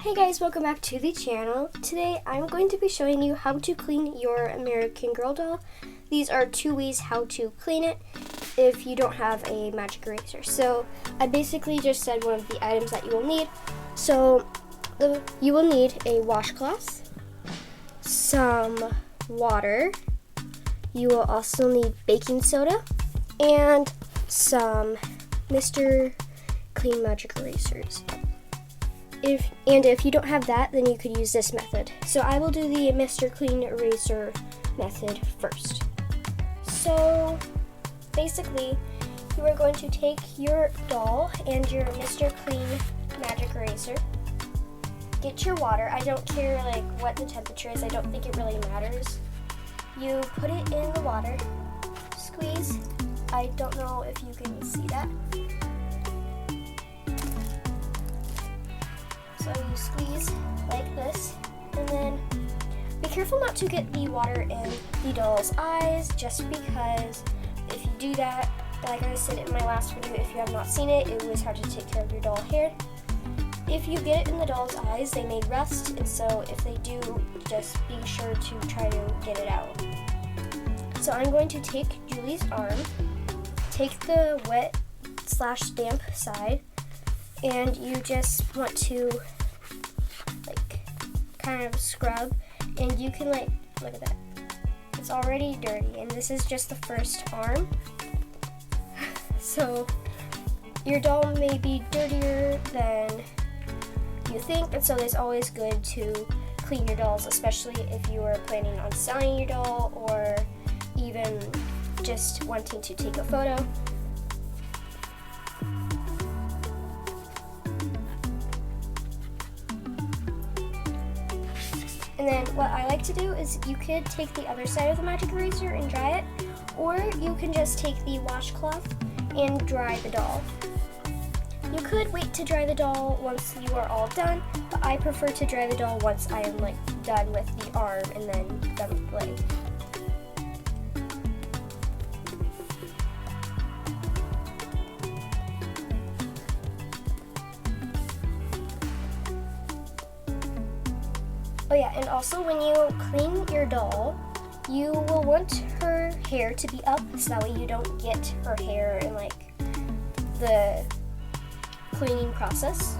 Hey guys, welcome back to the channel. Today I'm going to be showing you how to clean your American Girl doll. These are 2 ways how to clean it if you don't have a magic eraser. So I basically just said one of the items that you will need. So you will need a washcloth, some water, you will also need baking soda, and some Mr. Clean Magic Erasers. If you don't have that, then you could use this method. So I will do the Mr. Clean Eraser method first. So basically, you are going to take your doll and your Mr. Clean Magic Eraser. Get your water. I don't care what the temperature is. I don't think it really matters. You put it in the water. Squeeze. I don't know if you can see that. So you squeeze like this, and then be careful not to get the water in the doll's eyes, just because if you do that, like I said in my last video, if you have not seen it, it was how to take care of your doll hair. If you get it in the doll's eyes, they may rust, and so if they do, just be sure to try to get it out. So I'm going to take Julie's arm, take the wet/damp side, and you just want to kind of scrub, and you can look at that, it's already dirty, and this is just the first arm. So your doll may be dirtier than you think, and so it's always good to clean your dolls, especially if you are planning on selling your doll or even just wanting to take a photo. And then what I like to do is you could take the other side of the magic eraser and dry it, or you can just take the washcloth and dry the doll. You could wait to dry the doll once you are all done, but I prefer to dry the doll once I am done with the arm and then done with the leg. Oh yeah, and also when you clean your doll, you will want her hair to be up so that way you don't get her hair in the cleaning process.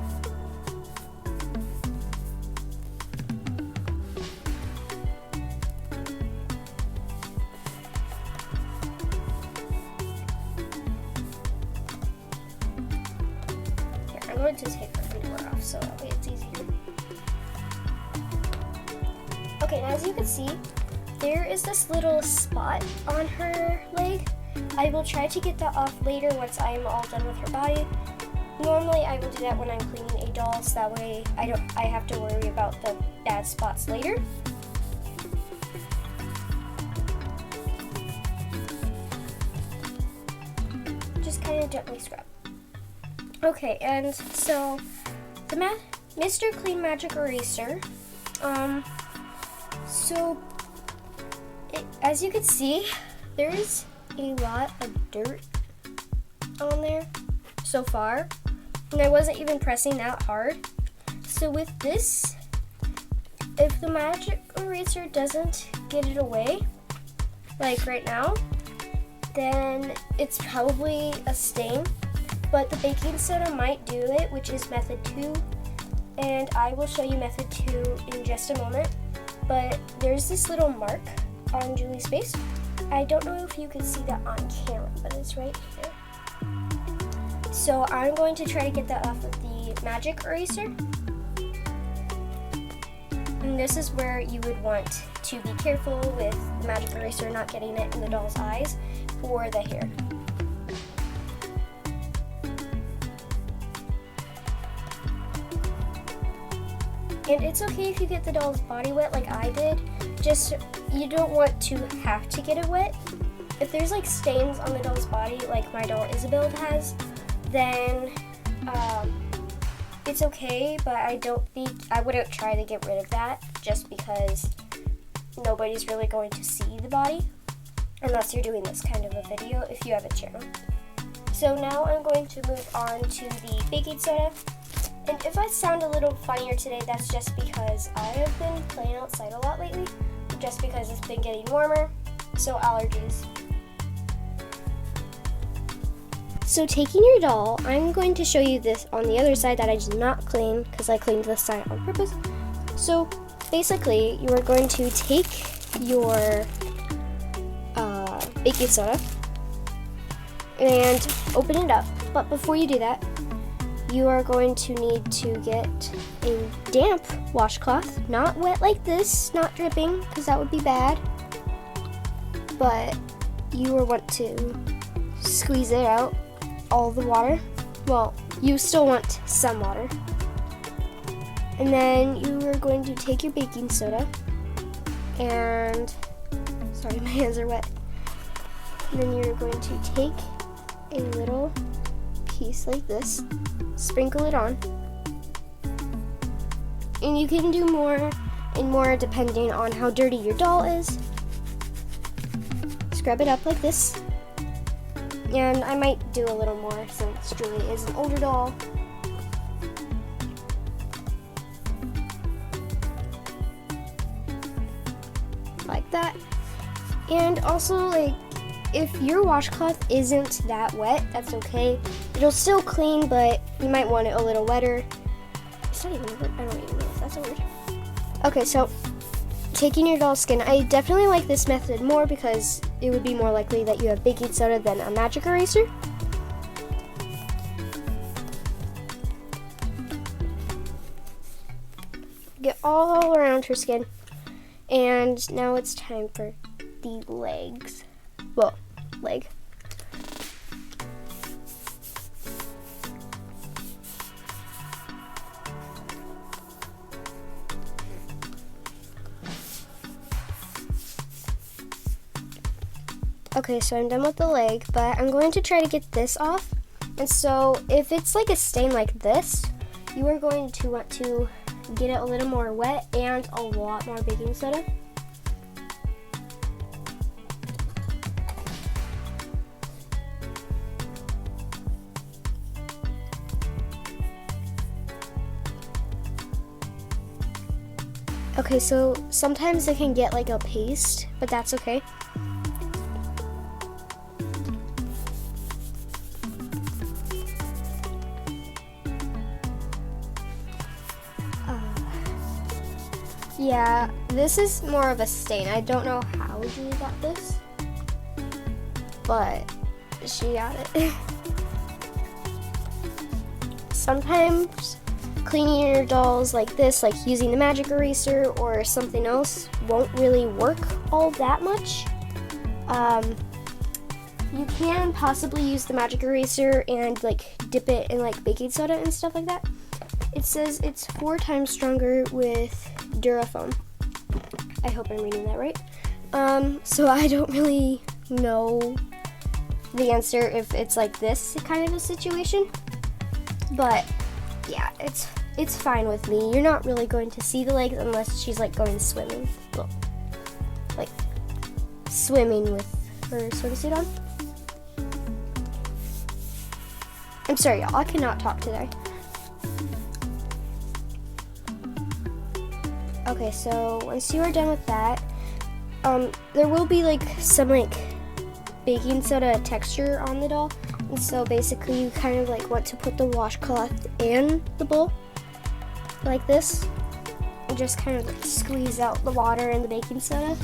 Here, I'm going to take her underwear off so that way it's easier. Okay, now as you can see, there is this little spot on her leg. I will try to get that off later once I am all done with her body. Normally I will do that when I'm cleaning a doll, so that way I have to worry about the bad spots later. Just kind of gently scrub. Okay, and so the Mr. Clean Magic Eraser, as you can see, there is a lot of dirt on there so far, and I wasn't even pressing that hard. So with this, if the magic eraser doesn't get it away, like right now, then it's probably a stain, but the baking soda might do it, which is method 2, and I will show you method 2 in just a moment. But there's this little mark on Julie's face. I don't know if you can see that on camera, but it's right here. So I'm going to try to get that off of the magic eraser. And this is where you would want to be careful with the magic eraser not getting it in the doll's eyes or the hair. And it's okay if you get the doll's body wet like I did, just you don't want to have to get it wet. If there's stains on the doll's body like my doll Isabel has, then it's okay, but I wouldn't try to get rid of that just because nobody's really going to see the body unless you're doing this kind of a video if you have a channel. So now I'm going to move on to the baking soda. And if I sound a little funnier today, that's just because I have been playing outside a lot lately, just because it's been getting warmer, so allergies. So taking your doll, I'm going to show you this on the other side that I did not clean because I cleaned this side on purpose. So basically, you are going to take your baking soda and open it up. But before you do that, you are going to need to get a damp washcloth, not wet like this, not dripping, because that would be bad. But you will want to squeeze it out, all the water. Well, you still want some water. And then you are going to take your baking soda and, sorry, my hands are wet. And then you're going to take a little piece like this, sprinkle it on. And you can do more and more depending on how dirty your doll is. Scrub it up like this. And I might do a little more since Julie is an older doll. Like that. And also, like, if your washcloth isn't that wet, that's okay. It'll still clean, but you might want it a little wetter. It's not even, I don't even know if that's a word. Okay, so taking your doll's skin, I definitely like this method more because it would be more likely that you have baking soda than a magic eraser. Get all around her skin. And now it's time for the legs. Well, leg. Okay, so I'm done with the leg, but I'm going to try to get this off. And so if it's like a stain like this, you are going to want to get it a little more wet and a lot more baking soda. Okay, so sometimes it can get like a paste, but that's okay. Yeah, this is more of a stain. I don't know how Julie got this, but she got it. Sometimes cleaning your dolls like this, like using the magic eraser or something else, won't really work all that much. You can possibly use the magic eraser and like dip it in like baking soda and stuff like that. It says it's 4 times stronger with Durafoam. I hope I'm reading that right. So I don't really know the answer if it's like this kind of a situation. But yeah, it's fine with me. You're not really going to see the legs unless she's like going swimming. Well, like swimming with her swimsuit on. I'm sorry, y'all. I cannot talk today. Okay, so once you are done with that, there will be like some like baking soda texture on the doll. And so basically you kind of like want to put the washcloth in the bowl like this and just kind of like squeeze out the water and the baking soda.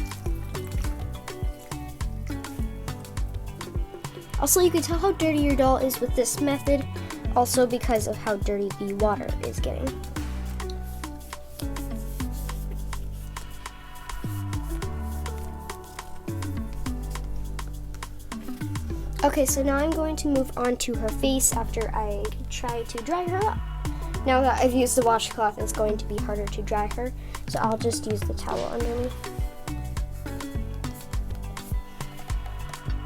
Also, you can tell how dirty your doll is with this method, also because of how dirty the water is getting. Okay, so now I'm going to move on to her face after I try to dry her up. Now that I've used the washcloth, it's going to be harder to dry her, so I'll just use the towel underneath.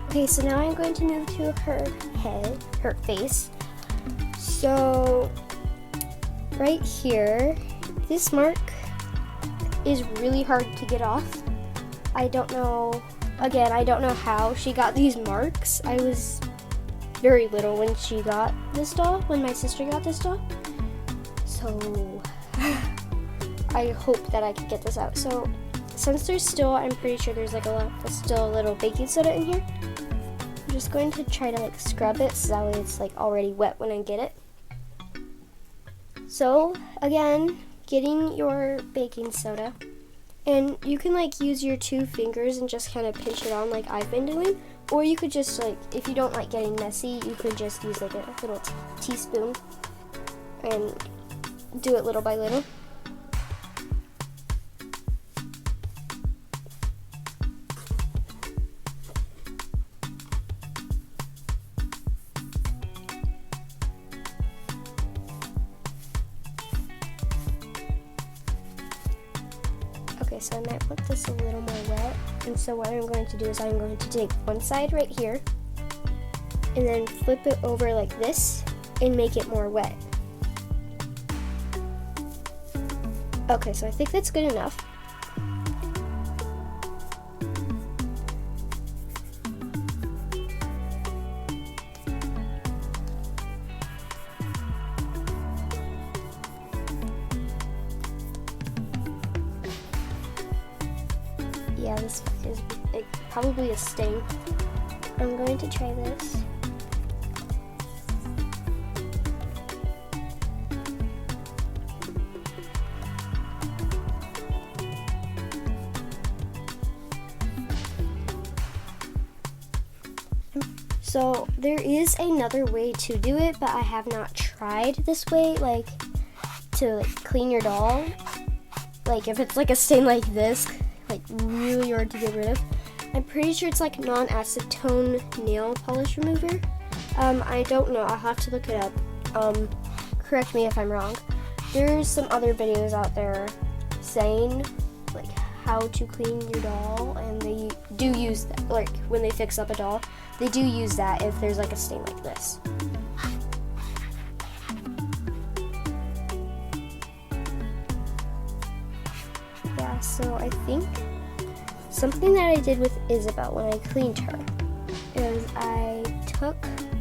Okay, so now I'm going to move to her head, her face. So, right here, this mark is really hard to get off. I don't know. Again, I don't know how she got these marks. I was very little when she got this doll, when my sister got this doll. So I hope that I can get this out. So since there's still, I'm pretty sure there's like still a little baking soda in here. I'm just going to try to like scrub it so that way it's like already wet when I get it. So again, getting your baking soda, and you can like use your 2 fingers and just kind of pinch it on like I've been doing, or you could just like, if you don't like getting messy, you could just use like a little teaspoon and do it little by little. Okay, so I might want this a little more wet, and so what I'm going to do is I'm going to take one side right here and then flip it over like this and make it more wet. Okay, so I think that's good enough. Yeah, this is like, probably a stain. I'm going to try this. So there is another way to do it, but I have not tried this way, like to like clean your doll. Like if it's like a stain like this, like really hard to get rid of. I'm pretty sure it's like non-acetone nail polish remover. I don't know, I'll have to look it up. Correct me if I'm wrong. There's some other videos out there saying like how to clean your doll, and they do use that, like when they fix up a doll, they do use that if there's like a stain like this. Yeah, so I think something that I did with Isabel when I cleaned her is I took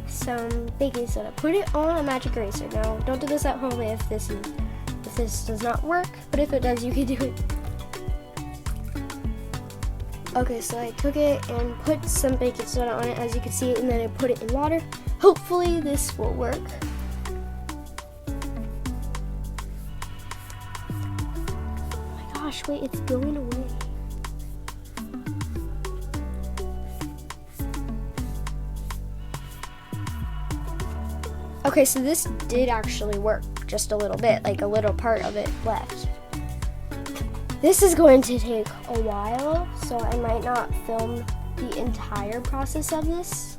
some baking soda, put it on a magic eraser. Now, don't do this at home if this does not work, but if it does, you can do it. Okay, so I took it and put some baking soda on it, as you can see, and then I put it in water. Hopefully this will work. Oh my gosh, wait, it's going away. Okay, so this did actually work just a little bit, like a little part of it left. This is going to take a while, so I might not film the entire process of this.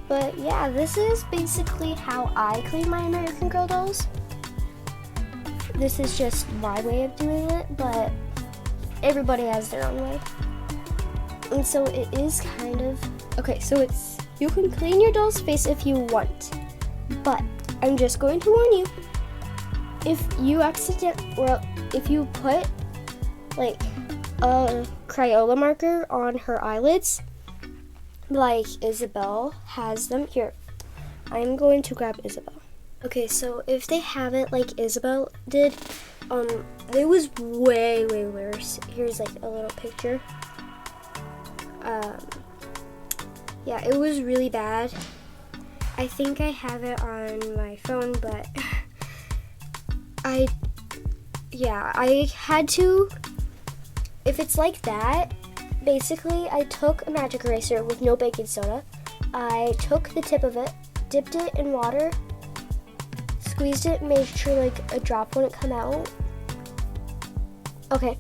But yeah, this is basically how I clean my American Girl dolls. This is just my way of doing it, but everybody has their own way. And so it is kind of, okay, so it's, you can clean your doll's face if you want, but I'm just going to warn you, if you if you put like a Crayola marker on her eyelids, like Isabel has them, here, I'm going to grab Isabel. Okay, so if they have it like Isabel did, it was way worse. Here's like a little picture. Yeah, it was really bad. I think I have it on my phone, but I had to, if it's like that, basically I took a magic eraser with no baking soda. I took the tip of it, dipped it in water, squeezed it, made sure like a drop wouldn't come out. Okay,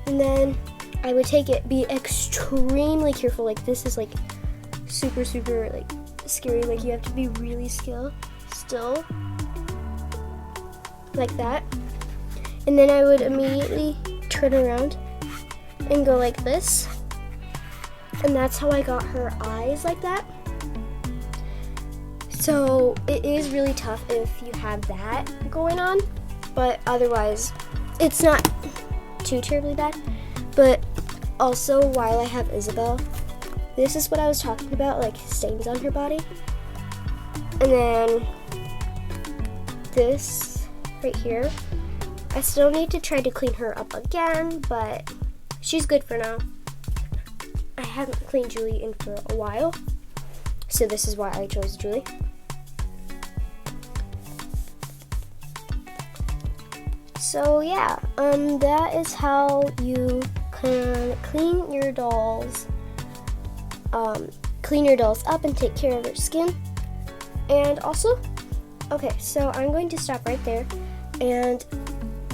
and then I would take it, be extremely careful, like this is like super like scary, like you have to be really still, like that. And then I would immediately turn around and go like this. And that's how I got her eyes like that. So it is really tough if you have that going on, but otherwise it's not too terribly bad. But also, while I have Isabel, this is what I was talking about, like stains on her body. And then this right here. I still need to try to clean her up again, but she's good for now. I haven't cleaned Julie in for a while, so this is why I chose Julie. So yeah, that is how you can clean your dolls up and take care of their skin. And also, okay, so I'm going to stop right there and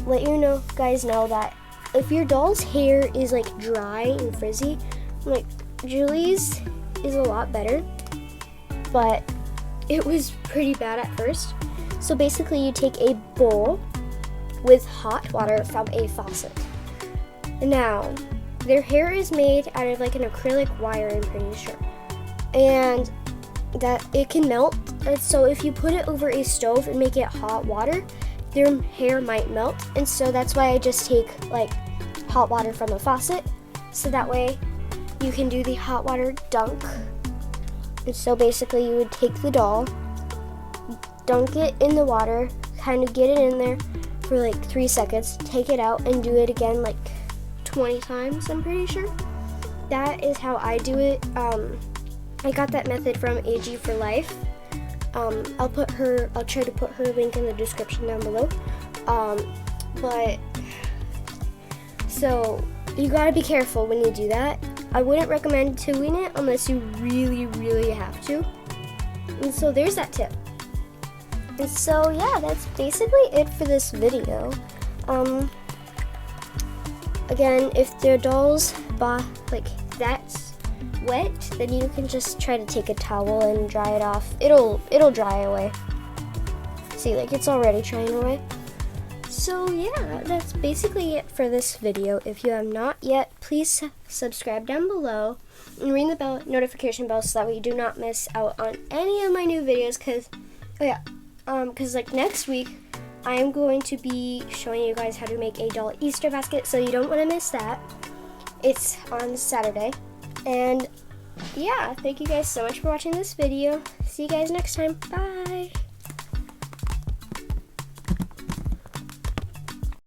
let you guys know that if your doll's hair is like dry and frizzy, like Julie's is a lot better, but it was pretty bad at first. So basically you take a bowl with hot water from a faucet. Now, their hair is made out of like an acrylic wire, I'm pretty sure, and that it can melt. And so if you put it over a stove and make it hot water, their hair might melt. And so that's why I just take like hot water from the faucet, so that way you can do the hot water dunk. And so basically you would take the doll, dunk it in the water, kind of get it in there for like 3 seconds, take it out and do it again like 20 times, I'm pretty sure. That is how I do it. I got that method from AG for Life. I'll try to put her link in the description down below. But so you gotta be careful when you do that. I wouldn't recommend doing it unless you really, really have to. And so there's that tip. And so yeah, that's basically it for this video. Again, if the doll's like that's wet, then you can just try to take a towel and dry it off. It'll dry away. See, like it's already drying away. So yeah, that's basically it for this video. If you have not yet, please subscribe down below and ring the notification bell so that way you do not miss out on any of my new videos. Because like next week, I am going to be showing you guys how to make a doll Easter basket, so you don't want to miss that. It's on Saturday. And yeah, thank you guys so much for watching this video. See you guys next time. Bye!